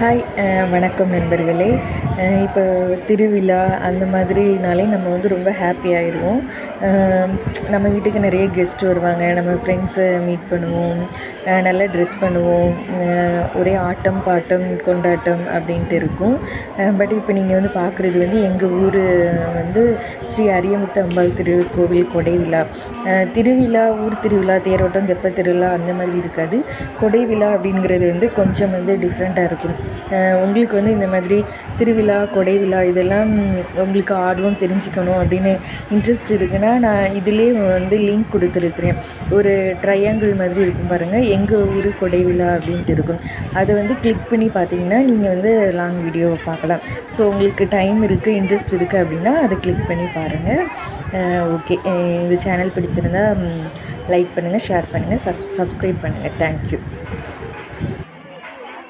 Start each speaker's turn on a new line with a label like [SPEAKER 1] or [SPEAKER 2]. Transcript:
[SPEAKER 1] Hi வணக்கம் நண்பர்களே. இப்போ திருவிழா அந்த மாதிரினாலே நம்ம வந்து ரொம்ப ஹாப்பி ஆயிடுவோம். நம்ம வீட்டுக்கு நிறைய கெஸ்ட் வருவாங்க, நம்ம ஃப்ரெண்ட்ஸை மீட் பண்ணுவோம், நல்லா ட்ரெஸ் பண்ணுவோம், ஒரே ஆட்டம் பாட்டம் கொண்டாட்டம் அப்படின்ட்டு இருக்கும். பட் இப்போ நீங்கள் வந்து பார்க்குறது வந்து எங்கள் ஊர் வந்து ஸ்ரீ அரியமுத்து அம்பாள் திருக்கோவில் கொடை விழா. திருவிழா, ஊர் திருவிழா, தேரோட்டம், தெப்ப திருவிழா அந்த மாதிரி இருக்காது. கொடை விழா அப்படிங்கிறது வந்து கொஞ்சம் வந்து டிஃப்ரெண்ட்டாக இருக்கும். உங்களுக்கு வந்து இந்த மாதிரி திருவிழா, கொடை விழா இதெல்லாம் உங்களுக்கு ஆர்வம் தெரிஞ்சுக்கணும் அப்படின்னு இன்ட்ரெஸ்ட் இருக்குன்னா, நான் இதிலே வந்து லிங்க் கொடுத்துருக்குறேன். ஒரு ட்ரையாங்கிள் மாதிரி இருக்கும் பாருங்கள், எங்கள் ஊர் கொடை விழா அப்படின்ட்டு இருக்கும். அதை வந்து கிளிக் பண்ணி பார்த்தீங்கன்னா நீங்கள் வந்து லாங் வீடியோவை பார்க்கலாம். ஸோ உங்களுக்கு டைம் இருக்குது, இன்ட்ரெஸ்ட் இருக்குது அப்படின்னா அதை கிளிக் பண்ணி பாருங்கள். ஓகே, இந்த சேனல் பிடிச்சிருந்தா லைக் பண்ணுங்கள், ஷேர் பண்ணுங்கள், சப்ஸ்கிரைப் பண்ணுங்கள். தேங்க்யூ.